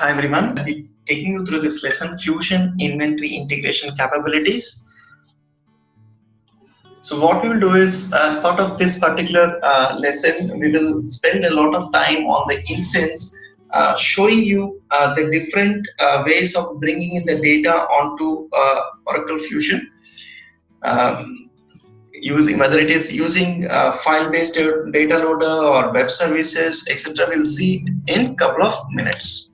Hi everyone, I'll be taking you through this lesson, Fusion Inventory Integration Capabilities. So what we will do is, as part of this particular lesson, we will spend a lot of time on the instance showing you the different ways of bringing in the data onto Oracle Fusion. Using whether it is using file-based data loader or web services, etc. We'll see it in a couple of minutes.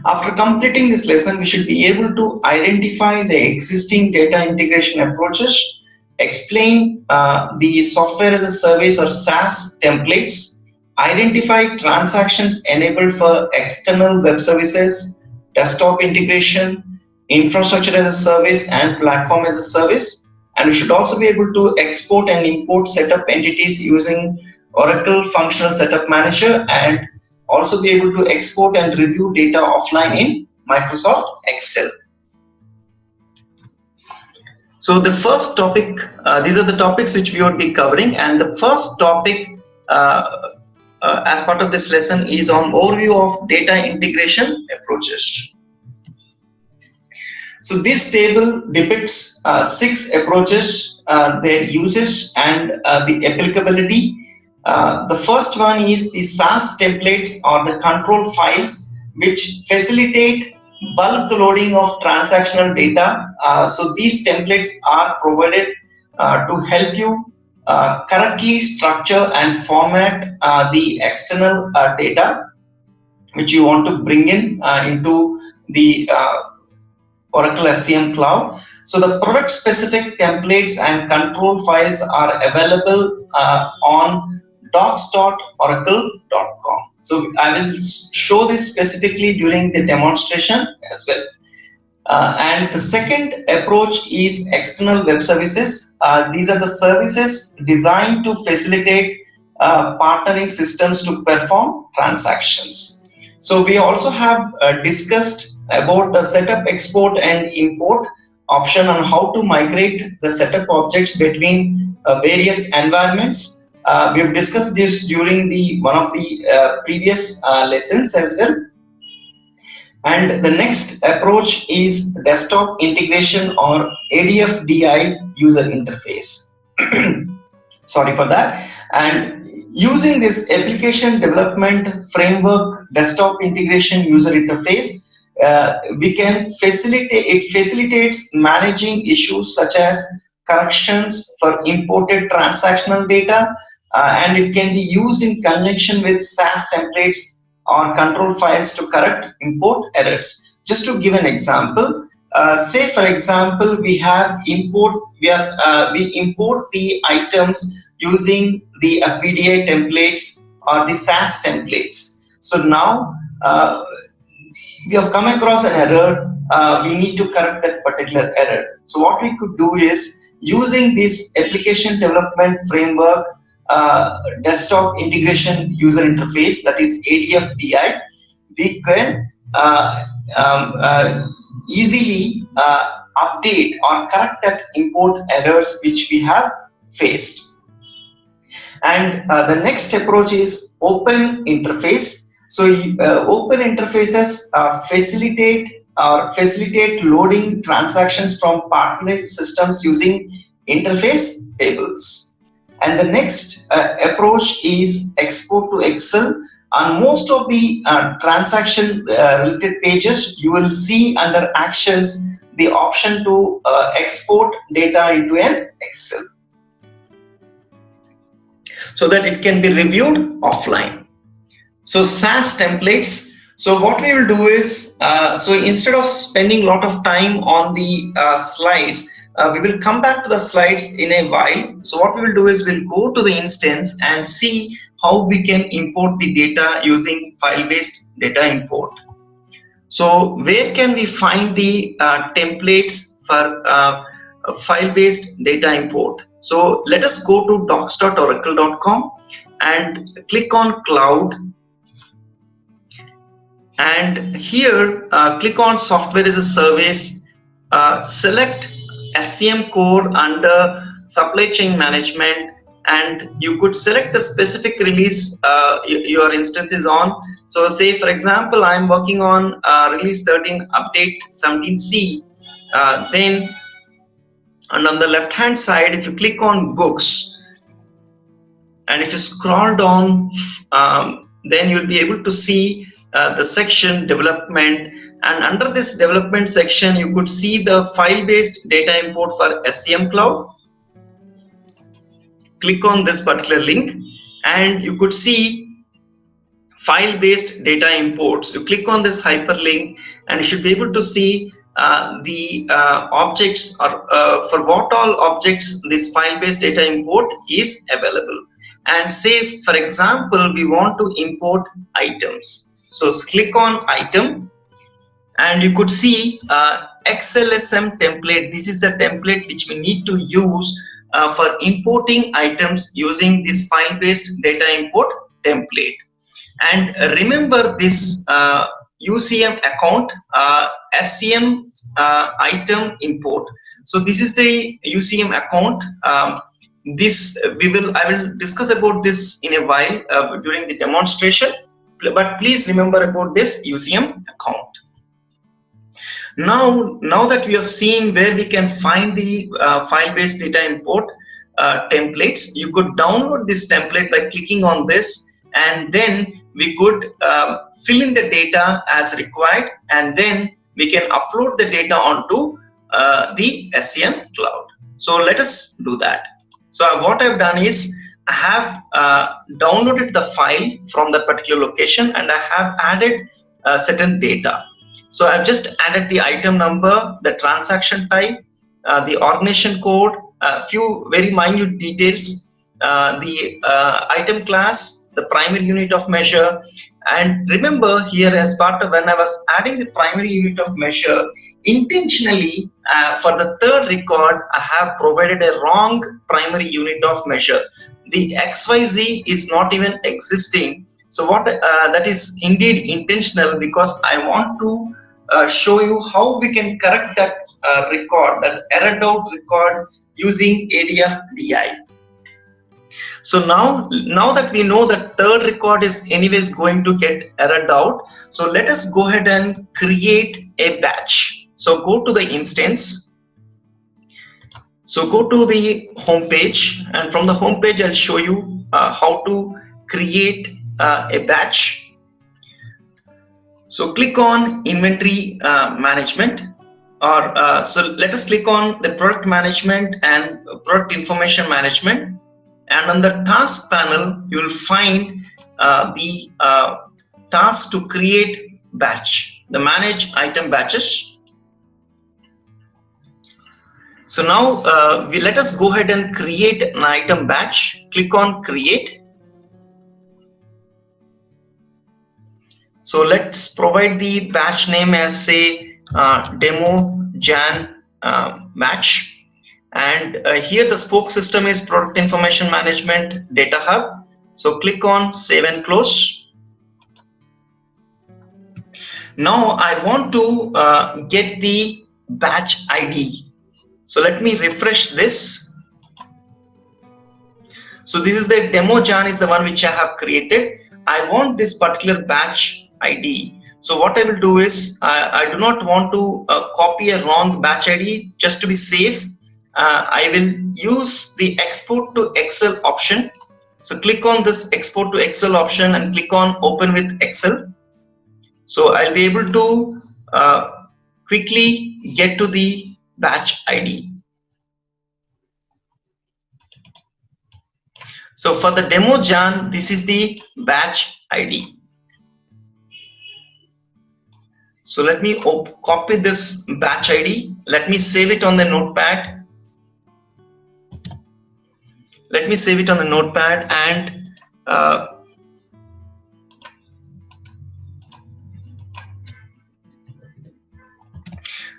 After completing this lesson, we should be able to identify the existing data integration approaches, explain the software as a service or SaaS templates, identify transactions enabled for external web services, desktop integration, infrastructure as a service, and platform as a service. And we should also be able to export and import setup entities using Oracle Functional Setup Manager, and also be able to export and review data offline in Microsoft Excel. So the first topic, these are the topics which we would be covering, and the first topic as part of this lesson is on overview of data integration approaches. So this table depicts 6 approaches, their uses and the applicability. The first one is the SaaS templates or the control files, which facilitate bulk loading of transactional data. So these templates are provided to help you correctly structure and format the external data which you want to bring in into the Oracle SCM Cloud. So the product specific templates and control files are available on docs.oracle.com. So I will show this specifically during the demonstration as well. And the second approach is external web services. These are the services designed to facilitate partnering systems to perform transactions. So we also have discussed about the setup, export and import option on how to migrate the setup objects between various environments. We have discussed this during one of the previous lessons as well. And the next approach is desktop integration or ADF user interface. Sorry for that. And using this application development framework desktop integration user interface, we can facilitates managing issues such as corrections for imported transactional data, and it can be used in conjunction with SaaS templates or control files to correct import errors. Just to give an example, say for example we import the items using the FBDI templates or the SaaS templates. So now we have come across an error, we need to correct that particular error. So what we could do is, using this application development framework desktop integration user interface, that is ADF, we can easily update or correct that import errors which we have faced. And the next approach is open interface. So open interfaces facilitate loading transactions from partner systems using interface tables. And the next approach is export to Excel. On most of the transaction related pages, you will see under actions the option to export data into an Excel, so that it can be reviewed offline. So SaaS templates. So what we will do is, so instead of spending a lot of time on the slides, we will come back to the slides in a while. So what we will do is, we'll go to the instance and see how we can import the data using file-based data import. So where can we find the templates for file-based data import? So let us go to docs.oracle.com and click on Cloud. And here click on Software as a Service select SCM core under supply chain management, and you could select the specific release your instance is on. So say for example I am working on release 13 update 17C, then and on the left hand side if you click on books and if you scroll down, then you'll be able to see the section development, and under this development section you could see the file based data import for SCM Cloud. Click on this particular link and you could see file based data imports. You click on this hyperlink and you should be able to see the objects, or for what all objects this file based data import is available. And say for example we want to import items, so click on item and you could see XLSM template. This is the template which we need to use for importing items using this file based data import template. And remember this UCM account, SCM item import. So this is the UCM account. I will discuss about this in a while during the demonstration, but please remember about this UCM account. Now that we have seen where we can find the file based data import templates, you could download this template by clicking on this, and then we could fill in the data as required, and then we can upload the data onto the SCM Cloud. So let us do that. So what I've done is I have downloaded the file from that particular location and I have added certain data. So I've just added the item number, the transaction type, the organization code, a few very minute details, the item class, the primary unit of measure. And remember here, as part of when I was adding the primary unit of measure, intentionally for the third record I have provided a wrong primary unit of measure. The XYZ is not even existing. So what that is indeed intentional, because I want to show you how we can correct that record, that errored out record, using ADF DI. So now that we know that third record is anyways going to get errored out, so let us go ahead and create a batch. So go to the instance. So go to the home page, and from the home page I'll show you how to create a batch. So click on inventory management, or so let us click on the product management and product information management. And on the task panel, you will find the task to create batch, the manage item batches. So now let us go ahead and create an item batch. Click on create. So let's provide the batch name as say demo Jan batch. And here the spoke system is product information management data hub. So click on save and close. Now I want to get the batch ID. So let me refresh this. So this is the demo Jan is the one which I have created. I want this particular batch ID. So what I will do is I do not want to copy a wrong batch ID. Just to be safe, I will use the export to Excel option. So click on this export to Excel option and click on open with Excel. So I'll be able to quickly get to the batch ID. So for the demo Jan, this is the batch ID. So let me copy this batch ID. Let me save it on the notepad. Let me save it on the notepad, and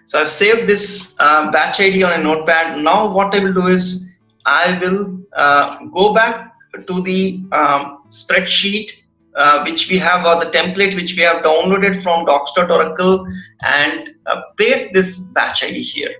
so I've saved this batch ID on a notepad. Now what I will do is I will go back to the spreadsheet which we have, or the template which we have downloaded from docs.oracle, and paste this batch ID here.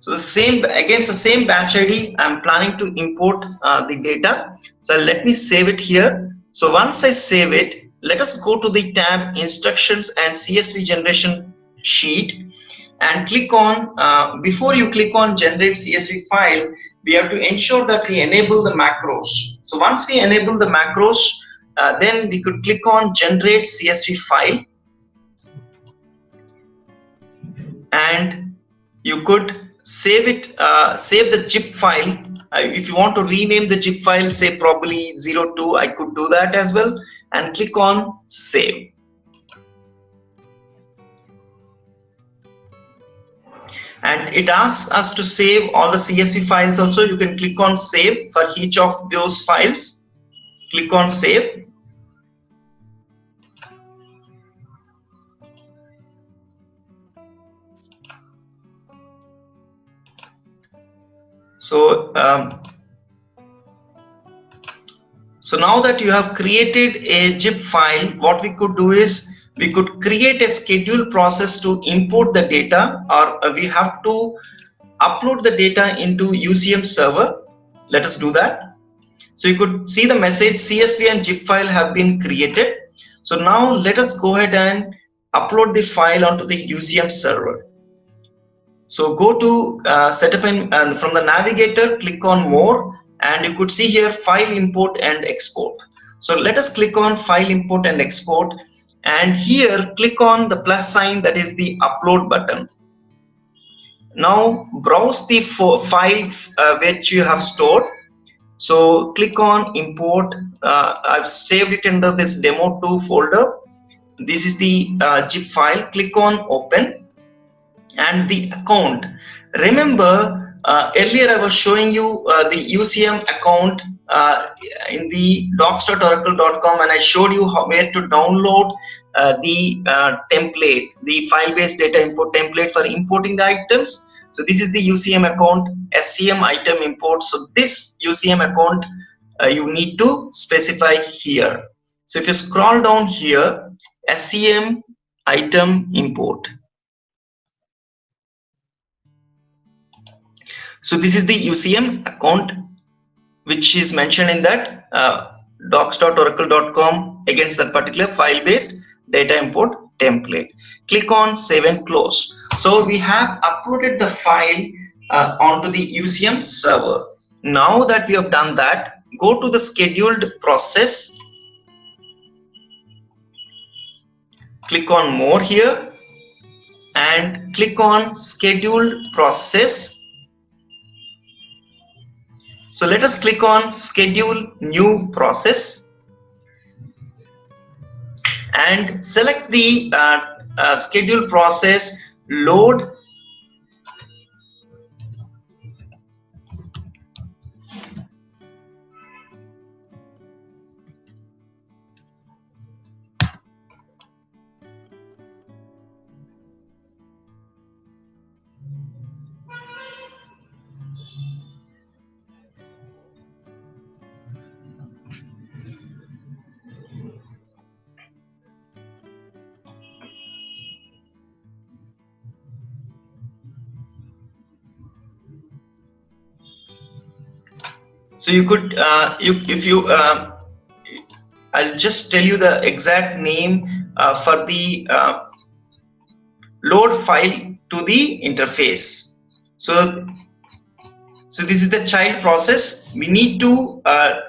So the same, against the same batch ID, I'm planning to import the data. So let me save it here. So once I save it, let us go to the tab Instructions and CSV Generation Sheet, and click on, before you click on Generate CSV File, we have to ensure that we enable the macros. So once we enable the macros, then we could click on Generate CSV File, and you could save it, save the zip file. If you want to rename the zip file, say probably 02, I could do that as well, and click on Save. And it asks us to save all the CSV files also. You can click on Save for each of those files. Click on Save. So now that you have created a zip file, what we could do is we could create a scheduled process to import the data, or we have to upload the data into UCM server. Let us do that. So you could see the message CSV and zip file have been created. So now let us go ahead and upload the file onto the UCM server. So go to setup, and from the navigator, click on More, and you could see here File Import and Export. So let us click on File Import and Export, and here click on the plus sign, that is the Upload button. Now browse the file which you have stored. So click on Import. I've saved it under this demo2 folder. This is the zip file. Click on Open. And the account, remember earlier I was showing you the UCM account in the docs.oracle.com, and I showed you where to download the template, the file-based data import template for importing the items. So this is the UCM account, SCM item import. So this UCM account you need to specify here. So if you scroll down here, SCM item import. So this is the UCM account which is mentioned in that docs.oracle.com against that particular file-based data import template. Click on Save and Close. So we have uploaded the file onto the UCM server. Now that we have done that, go to the scheduled process. Click on More here and click on Scheduled Process. So let us click on Schedule New Process and select the schedule process load. So you could, I'll just tell you the exact name for the load file to the interface. So this is the child process. We need to run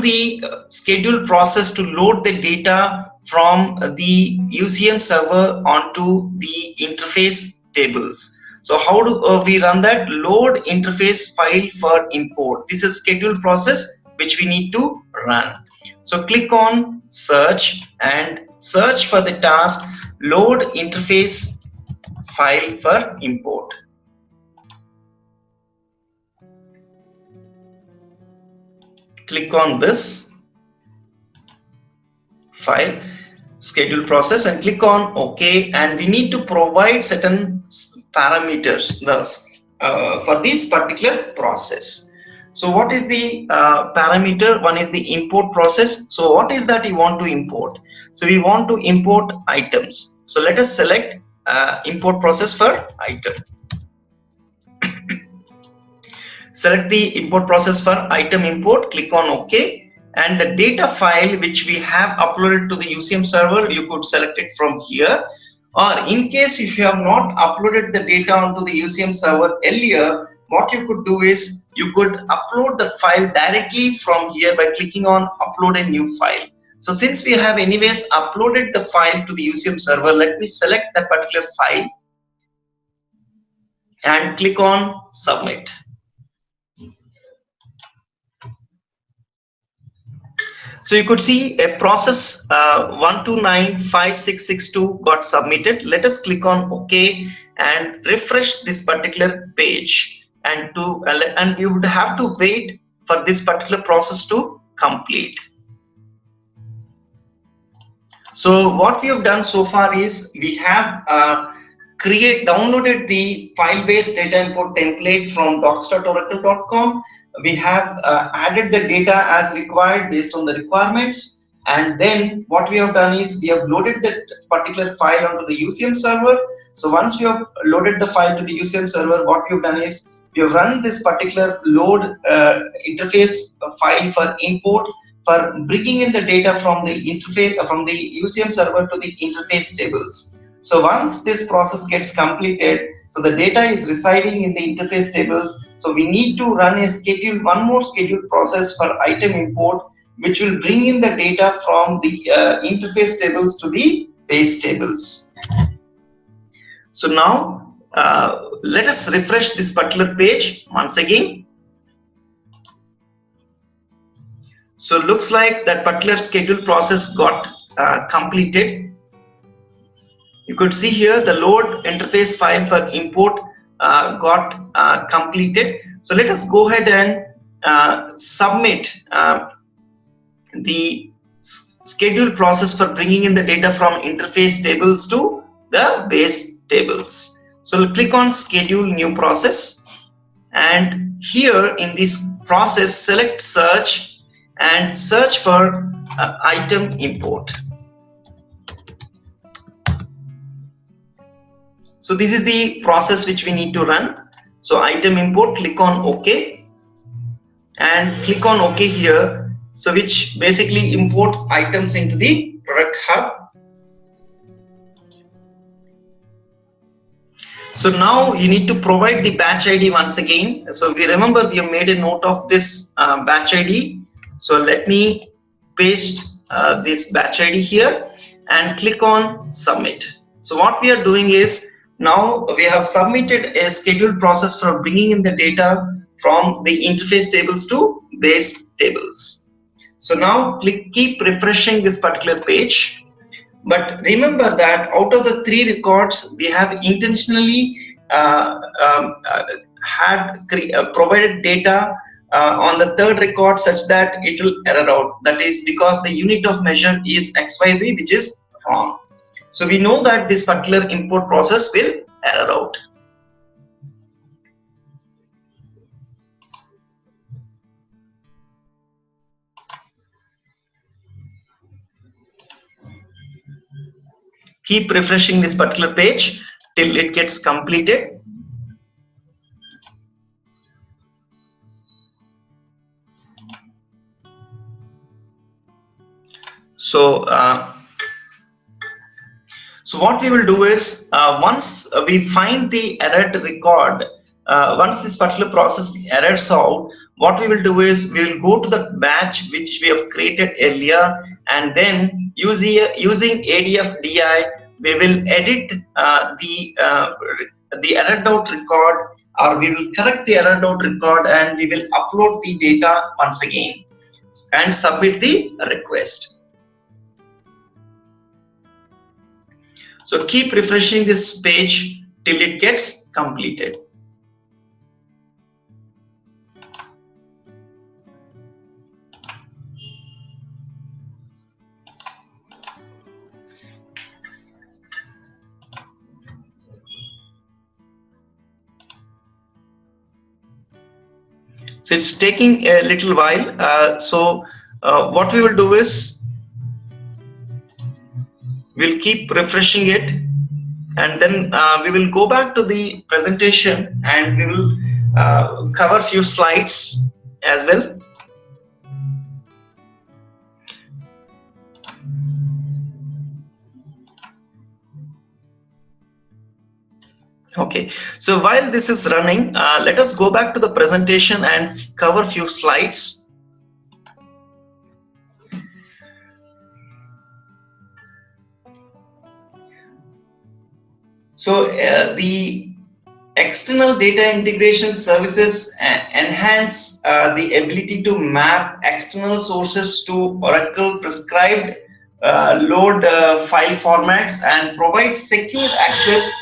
the schedule process to load the data from the UCM server onto the interface tables. So how do we run that? Load interface file for import. This is scheduled process which we need to run. So click on search and search for the task load interface file for import. Click on this file schedule process and click on OK, and we need to provide certain parameters for this particular process. So what is the parameter? One is the import process. So what is that you want to import? So we want to import items. So let us select import process for item. Select the import process for item import, click on OK, and the data file which we have uploaded to the UCM server, you could select it from here. Or in case if you have not uploaded the data onto the UCM server earlier, what you could do is you could upload the file directly from here by clicking on upload a new file. So since we have anyways uploaded the file to the UCM server, let me select that particular file and click on submit. So you could see a process 1295662 got submitted. Let us click on OK and refresh this particular page, and you would have to wait for this particular process to complete. So what we have done so far is we have downloaded the file-based data import template from docs.oracle.com. We have added the data as required based on the requirements, and then what we have done is we have loaded that particular file onto the UCM server. So once we have loaded the file to the UCM server, what we have done is we have run this particular load interface file for import, for bringing in the data from the interface from the UCM server to the interface tables. So once this process gets completed, so the data is residing in the interface tables. So we need to run one more scheduled process for item import, which will bring in the data from the interface tables to the base tables. So now let us refresh this particular page once again. So it looks like that particular scheduled process got completed. You could see here the load interface file for import got completed. So let us go ahead and submit the scheduled process for bringing in the data from interface tables to the base tables. So we'll click on schedule new process, and here in this process select search and search for item import. So this is the process which we need to run. So item import, click on OK and click on OK here. So which basically import items into the product hub. So now you need to provide the batch ID once again. So we remember we have made a note of this batch ID. So let me paste this batch ID here and click on submit. So what we are doing is now we have submitted a scheduled process for bringing in the data from the interface tables to base tables. So now keep refreshing this particular page. But remember that out of the 3 records, we have intentionally provided data on the 3rd record such that it will error out. That is because the unit of measure is XYZ, which is wrong. So we know that this particular import process will error out. Keep refreshing this particular page till it gets completed. So what we will do is once we find the errored record, once this particular process errors out, what we will do is we will go to the batch which we have created earlier, and then using ADF DI we will edit the errored out record, or we will correct the errored out record, and we will upload the data once again and submit the request. So keep refreshing this page till it gets completed. So it's taking a little while. What we will do is we'll keep refreshing it, and then we will go back to the presentation and we will cover few slides as well. Okay, so while this is running, let us go back to the presentation and cover few slides. So the external data integration services enhance the ability to map external sources to Oracle prescribed load file formats and provide secure access .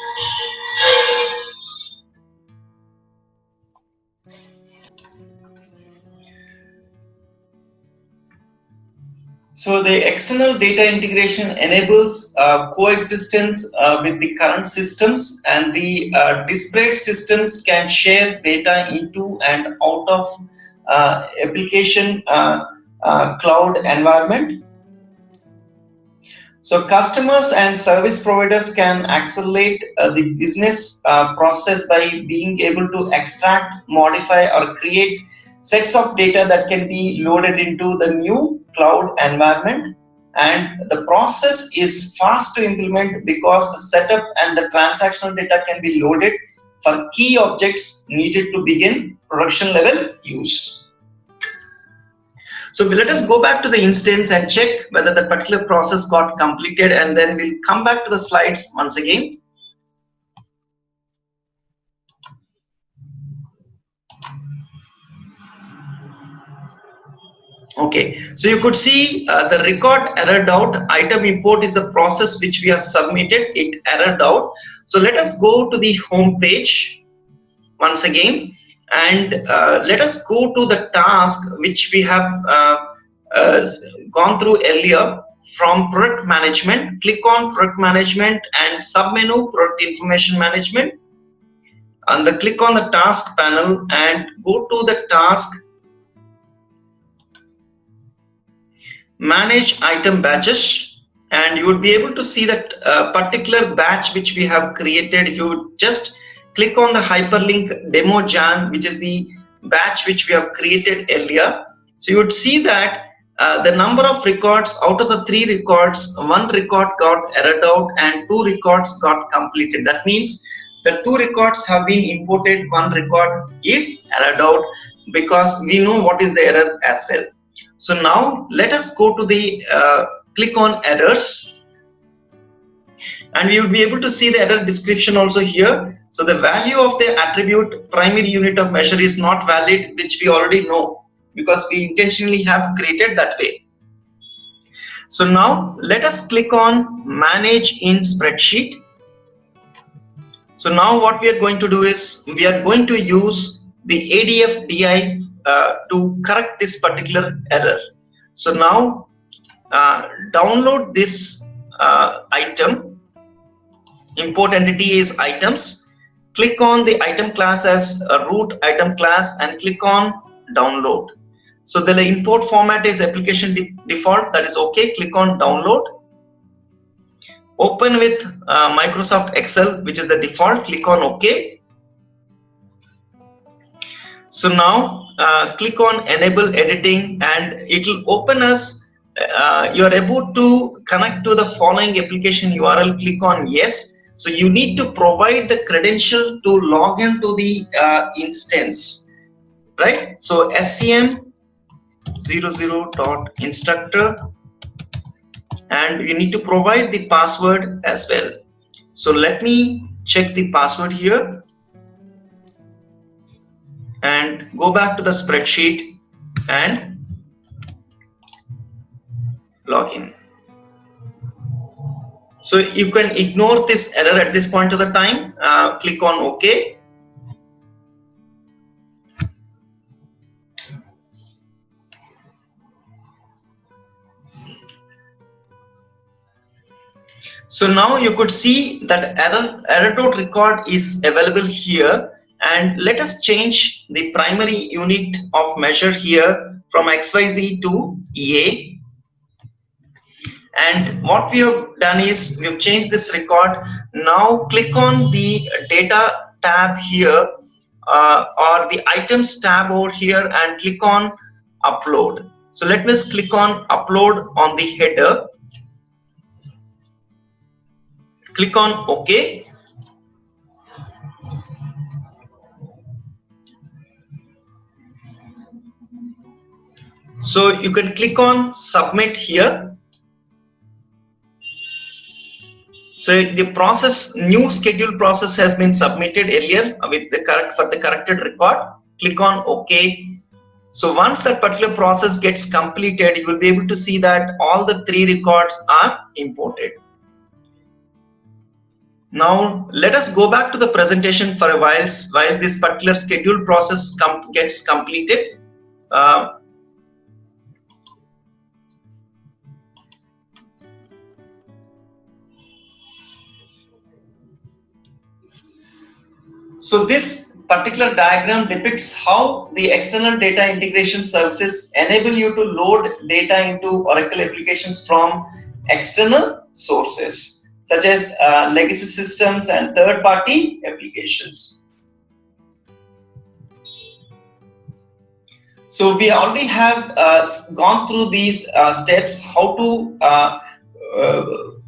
So the external data integration enables coexistence with the current systems, and the disparate systems can share data into and out of application cloud environment. So customers and service providers can accelerate the business process by being able to extract, modify, or create sets of data that can be loaded into the new cloud environment. And the process is fast to implement because the setup and the transactional data can be loaded for key objects needed to begin production level use. So let us go back to the instance and check whether the particular process got completed, and then we'll come back to the slides once again. Okay, so you could see the record errored out. Item import is the process which we have submitted. It errored out. So let us go to the home page once again, and let us go to the task which we have gone through earlier. From product management, click on product management and submenu product information management, and then click on the task panel and go to the task manage item batches, and you would be able to see that particular batch which we have created. If you would just click on the hyperlink demo Jan, which is the batch which we have created earlier, so you would see that the number of records, out of the 3 records, 1 record got errored out and 2 records got completed. That means the 2 records have been imported, 1 record is errored out, because we know what is the error as well. So now let us go to the click on errors, and we will be able to see the error description also here. So the value of the attribute primary unit of measure is not valid, which we already know because we intentionally have created that way. So now let us click on manage in spreadsheet. So now what we are going to do is we are going to use the ADF DI to correct this particular error. So now download this item. Import entity is items. Click on the item class as a root item class and click on download. So the import format is application default, that is okay. Click on download. Open with Microsoft Excel, which is the default. Click on OK. So now click on enable editing, and it will open us. You are able to connect to the following application URL. Click on yes. So you need to provide the credential to log into the instance, right? So SCM 00.instructor, and you need to provide the password as well. So let me check the password here and go back to the spreadsheet and log in. So you can ignore this error at this point of the time. Click on OK. So now you could see that error dot record is available here, And let us change the primary unit of measure here from XYZ to EA. And what we have done is we have changed this record. Now click on the data tab here or the items tab over here and click on upload. So let me click on upload on the header. Click on OK. So you can click on submit here. So the process, new schedule process has been submitted earlier with the corrected record. Click on OK. So once that particular process gets completed, you will be able to see that all the 3 records are imported. Now let us go back to the presentation for a while this particular schedule process gets completed. So this particular diagram depicts how the external data integration services enable you to load data into Oracle applications from external sources, such as legacy systems and third-party applications. So we already have gone through these steps, how to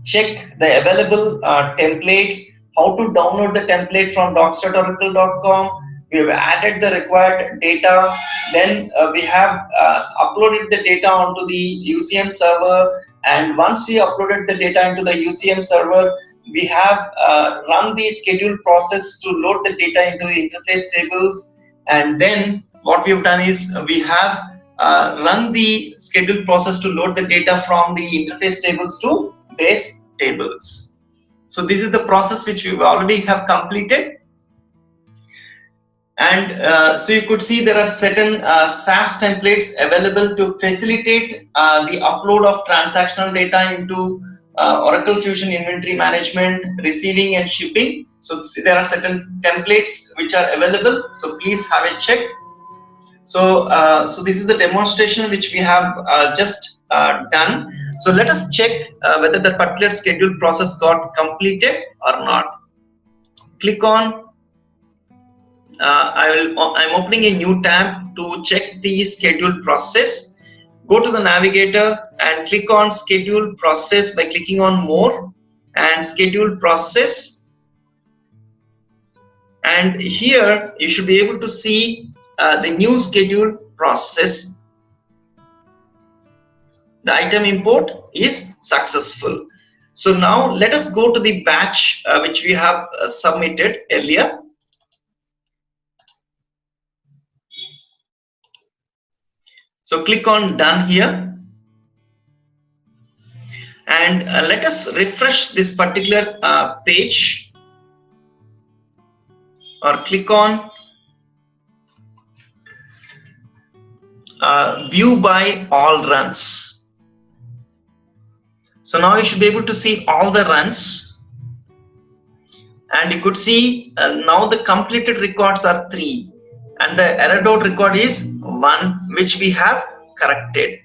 check the available templates, how to download the template from docs.oracle.com. We have added the required data. Then we have uploaded the data onto the UCM server. And once we uploaded the data into the UCM server, we have run the schedule process to load the data into the interface tables. And then what we have done is we have run the schedule process to load the data from the interface tables to base tables. So this is the process which we already have completed. And so you could see there are certain SAS templates available to facilitate the upload of transactional data into Oracle Fusion Inventory Management, receiving and shipping. So there are certain templates which are available. So please have a check. So this is the demonstration which we have just done. So let us check whether the particular schedule process got completed or not. Click on. I'm opening a new tab to check the schedule process. Go to the navigator and click on schedule process by clicking on more and schedule process. And here you should be able to see the new schedule process. The item import is successful. So now let us go to the batch which we have submitted earlier. So click on done here. And let us refresh this particular page, or click on view by all runs. So now you should be able to see all the runs, and you could see now the completed records are 3 and the errored record is 1, which we have corrected.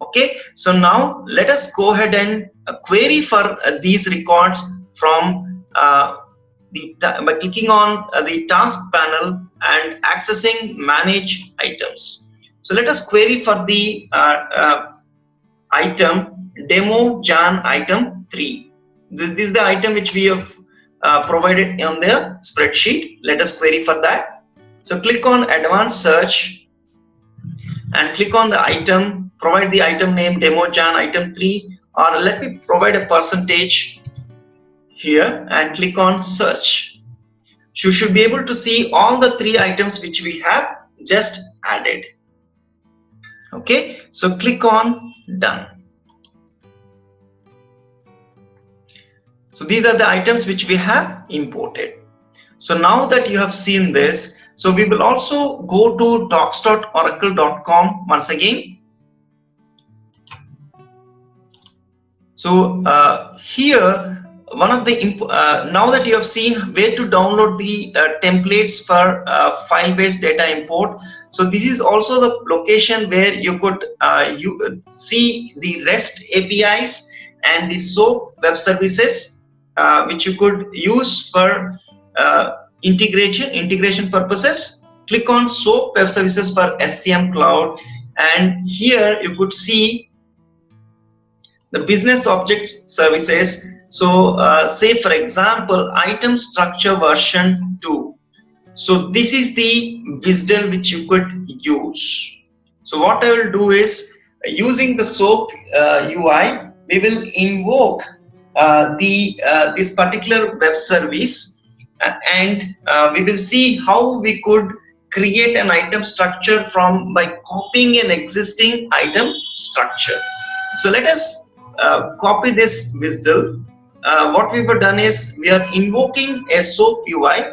Okay, so now let us go ahead and query for these records from by clicking on the task panel and accessing manage items. So let us query for the item demo Jan item 3. This is the item which we have provided on the spreadsheet. Let us query for that. So click on advanced search and click on the item, provide the item name demo Jan item 3, or let me provide a percentage here and click on search. You should be able to see all the 3 items which we have just added. Okay, so click on done. So these are the items which we have imported. So now that you have seen this, so we will also go to docs.oracle.com once again. So here now that you have seen where to download the templates for file-based data import, so this is also the location where you could see the REST APIs and the SOAP web services, which you could use for integration purposes. Click on SOAP web services for SCM Cloud, and here you could see the business object services. So say for example item structure version 2. So this is the WSDL which you could use. So what I will do is, using the SOAP UI, we will invoke this particular web service, and we will see how we could create an item structure by copying an existing item structure. So let us copy this WSDL. What we have done is we are invoking a SOAP UI.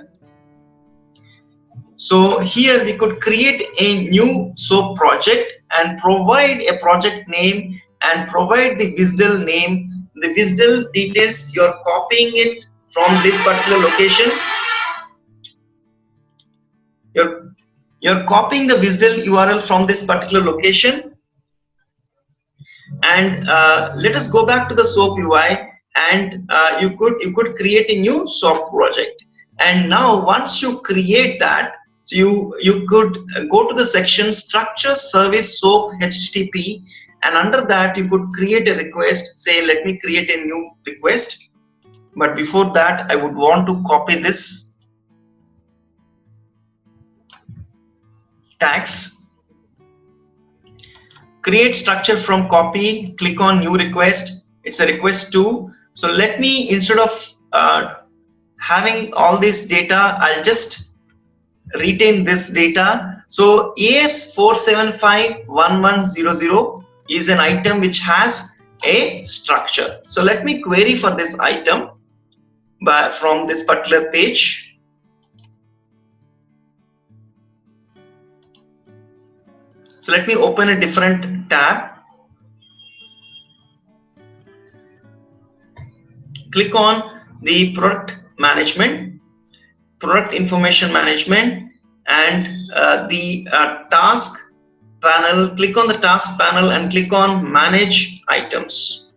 So here we could create a new SOAP project and provide a project name and provide the WSDL name. The WSDL details, you are copying it from this particular location. You're copying the WSDL URL from this particular location. And let us go back to the SOAP UI, and you could create a new SOAP project. And now once you create that, so you could go to the section structure service SOAP HTTP, and under that you could create a request. Say let me create a new request, but before that I would want to copy this tags. Create structure from copy, click on new request. It's a request 2. So let me, instead of having all this data, I'll just retain this data. So AS4751100 is an item which has a structure. So let me query for this item from this particular page. So let me open a different tab. Click on the product management, product information management, and the task panel. Click on the task panel and click on manage items.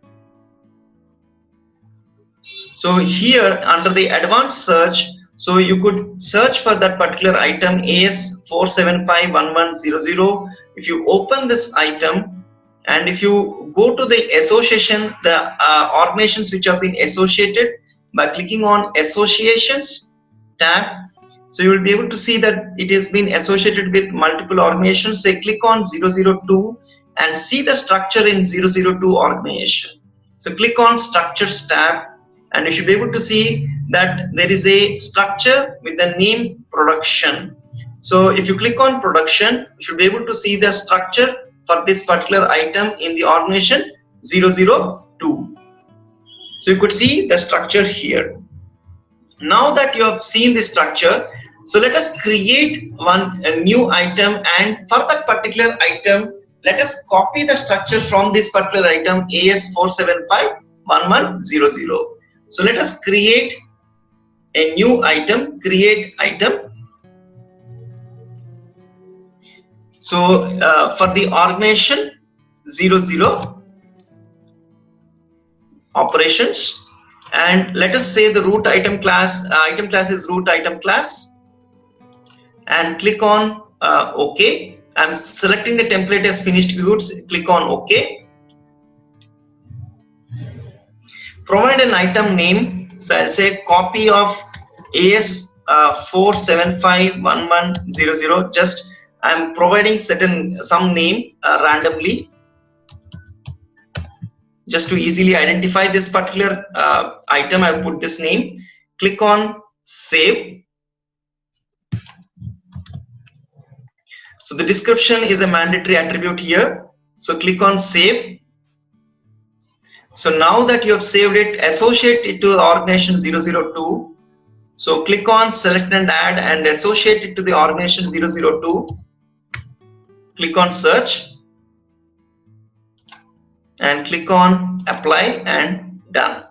So here under the advanced search, so you could search for that particular item AS4751100. If you open this item and if you go to the association, the organizations which have been associated, by clicking on associations tab, so you will be able to see that it has been associated with multiple organizations. Say click on 002 and see the structure in 002 organization. So click on structures tab, and you should be able to see that there is a structure with the name production. So if you click on production, you should be able to see the structure for this particular item in the organization 002. So you could see the structure here. Now that you have seen the structure, so let us create a new item, and for that particular item, let us copy the structure from this particular item AS4751100. So let us create a new item, create item. So for the organization 00 operations, and let us say the root item class, is root item class, and click on OK. I'm selecting the template as finished goods, click on OK. Provide an item name, so I'll say copy of AS4751100. Just I'm providing some name randomly, just to easily identify this particular item. I'll put this name. Click on save. So the description is a mandatory attribute here. So click on save. So now that you have saved it, associate it to the organization 002. So click on select and add and associate it to the organization 002. Click on search and click on apply and done.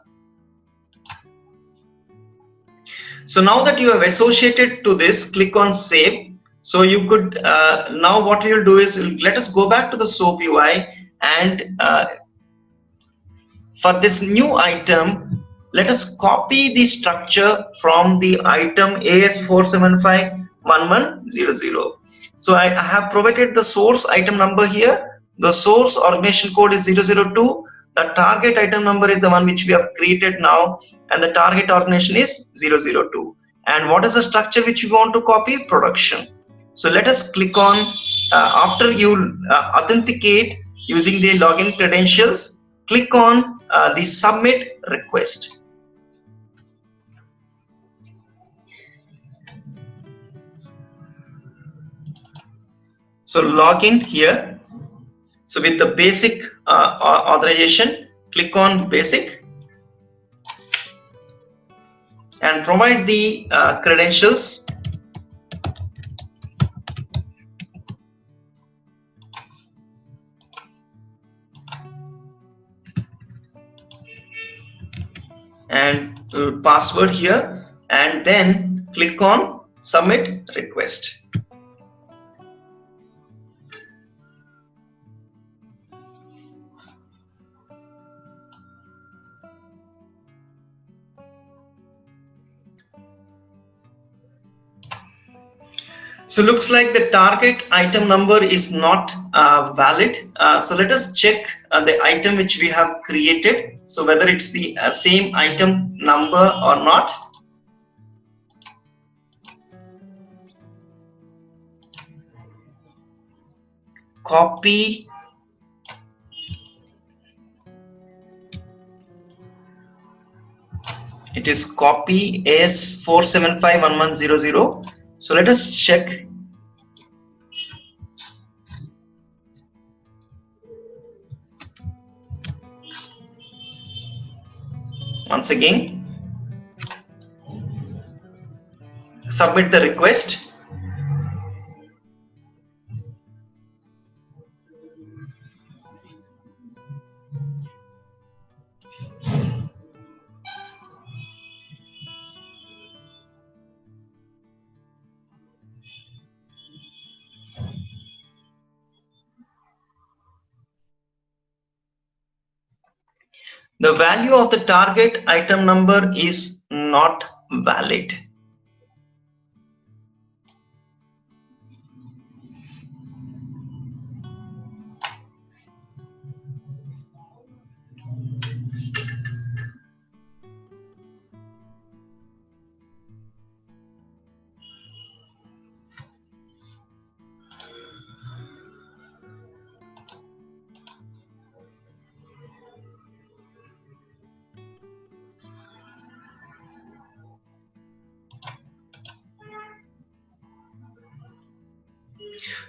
So now that you have associated to this, click on save. So you could now what we'll do is let us go back to the SOAP UI, and for this new item, let us copy the structure from the item AS4751100. So I have provided the source item number here. The source organization code is 002. The target item number is the one which we have created now, and the target organization is 002. And what is the structure which we want to copy? Production. So let us click on, after you authenticate using the login credentials, click on the submit request. So log in here. So with the basic authorization, click on basic and provide the credentials. And password here, and then click on submit request. So looks like the target item number is not valid. So let us check the item which we have created. So whether it's the same item number or not. Copy. It is copy AS4751100. So let us check. Once again, submit the request. The value of the target item number is not valid.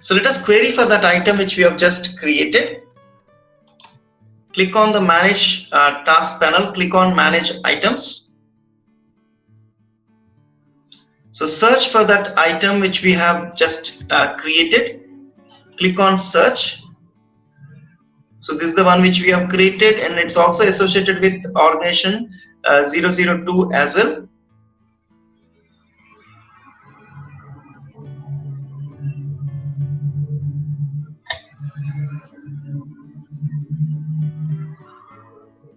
So let us query for that item which we have just created. Click on the manage task panel, click on manage items. So search for that item which we have just created. Click on search. So this is the one which we have created, and it's also associated with organization 002 as well.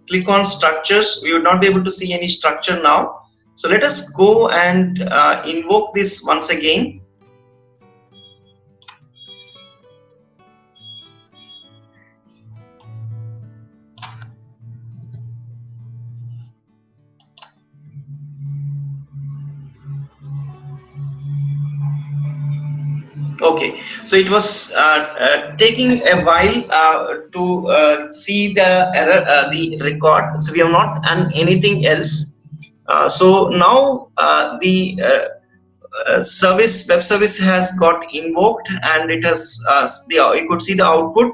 Click on structures. We would not be able to see any structure now. So let us go and invoke this once again. Okay, so it was taking a while to see the error, the record. So we have not done anything else. So now the web service has got invoked, and it has you could see the output,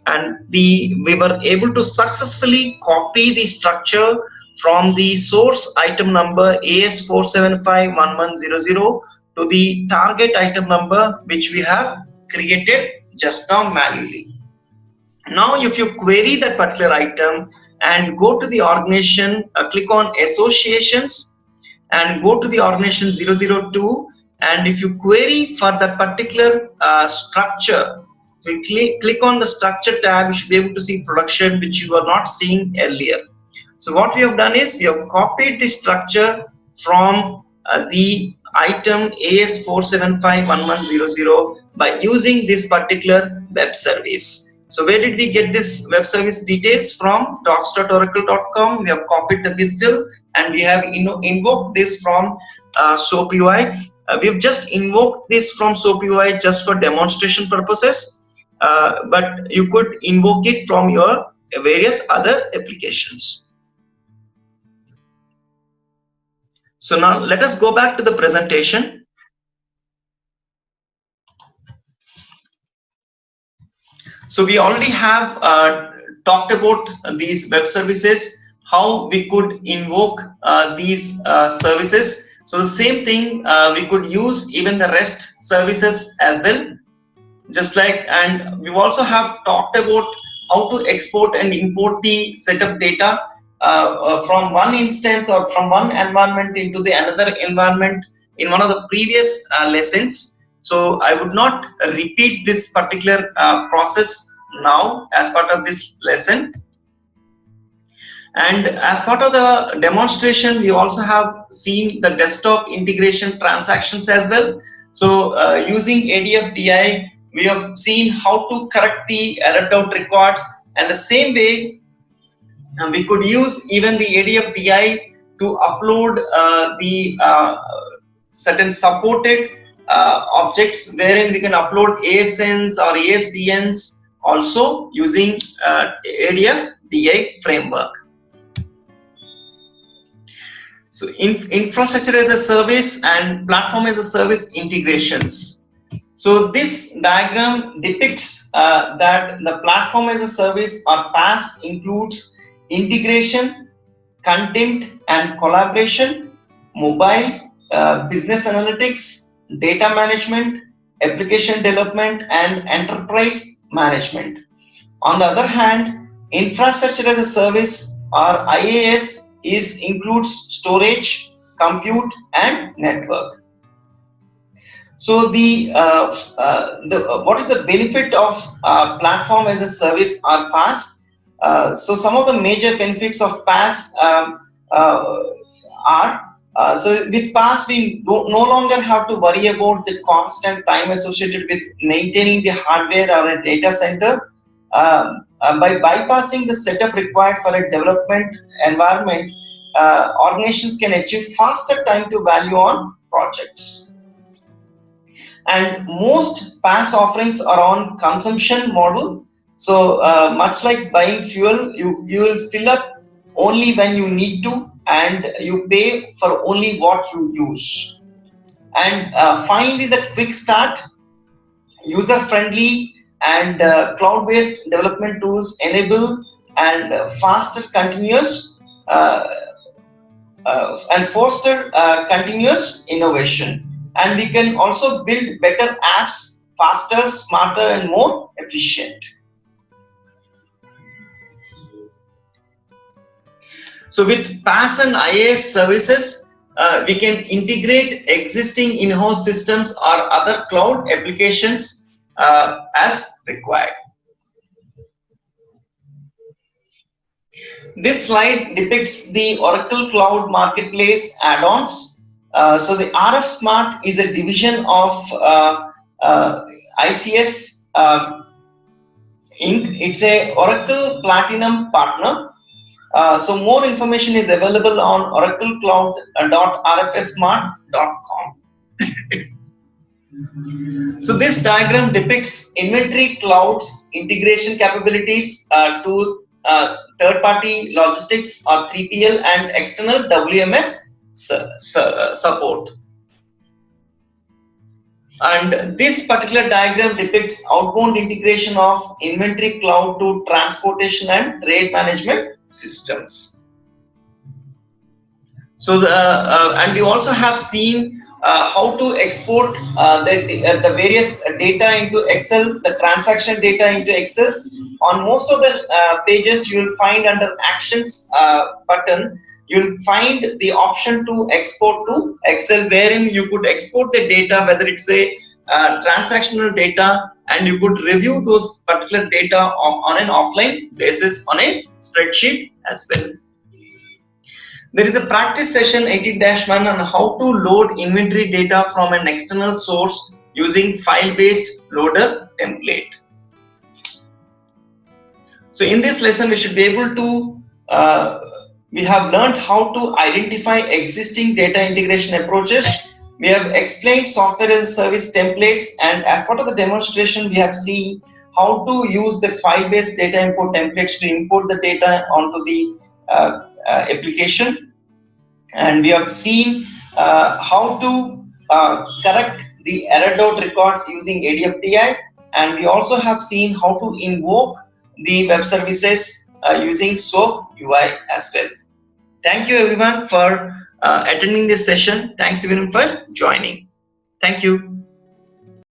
and we were able to successfully copy the structure from the source item number AS4751100 to the target item number which we have created just now manually. Now if you query that particular item and go to the organization, click on associations, and go to the organization 002, and if you query for that particular structure, we click on the structure tab, you should be able to see production, which you were not seeing earlier. So what we have done is we have copied the structure from the item AS4751100 by using this particular web service. So where did we get this web service details from? docs.oracle.com. We have copied the WSDL and we have invoked this from SOAP UI. We have just invoked this from SOAP UI just for demonstration purposes, but you could invoke it from your various other applications. So now let us go back to the presentation. So we already have talked about these web services, how we could invoke these services. So the same thing we could use even the REST services as well. Just like, and we also have talked about how to export and import the setup data from one instance or from one environment into the another environment in one of the previous lessons. So I would not repeat this particular process now as part of this lesson. And as part of the demonstration, we also have seen the desktop integration transactions as well. So using ADF DI, we have seen how to correct the error out records, and the same way we could use even the ADF DI to upload the certain supported objects, wherein we can upload ASNs or ASDNs also using ADF DI framework. So infrastructure as a service and platform as a service integrations. So this diagram depicts that the platform as a service or PaaS includes integration, content and collaboration, mobile, business analytics, data management, application development and enterprise management. On the other hand, infrastructure as a service or IaaS includes storage, compute and network. So what is the benefit of platform as a service or PaaS? So some of the major benefits of PaaS are, so with PaaS we no longer have to worry about the cost and time associated with maintaining the hardware or a data center. By bypassing the setup required for a development environment, organizations can achieve faster time to value on projects. And most PaaS offerings are on consumption model. So much like buying fuel, you will fill up only when you need to, and you pay for only what you use. And finally, the quick start, user-friendly and cloud-based development tools enable and faster continuous and foster continuous innovation. And we can also build better apps faster, smarter and more efficient. So with PaaS and IaaS services, we can integrate existing in-house systems or other cloud applications as required. This slide depicts the Oracle Cloud Marketplace add-ons. So the RF Smart is a division of ICS Inc. It's a Oracle Platinum partner. So more information is available on oraclecloud.rfsmart.com. So this diagram depicts inventory cloud's integration capabilities to third-party logistics or 3PL and external WMS support. And this particular diagram depicts outbound integration of inventory cloud to transportation and trade management systems. So and we also have seen how to export the various data into Excel, the transaction data into Excel. On most of the pages you will find under actions button, you'll find the option to export to Excel, wherein you could export the data, whether it's a transactional data, and you could review those particular data on an offline basis on a spreadsheet as well. There is a practice session 18-1 on how to load inventory data from an external source using file-based loader template. So in this lesson, we should be able to, we have learned how to identify existing data integration approaches. We have explained software as a service templates, and as part of the demonstration, we have seen how to use the file-based data import templates to import the data onto the application. And we have seen how to correct the error dot records using ADF, and we also have seen how to invoke the web services using SOA UI as well. Thank you everyone for attending this session. Thanks everyone for joining. Thank you.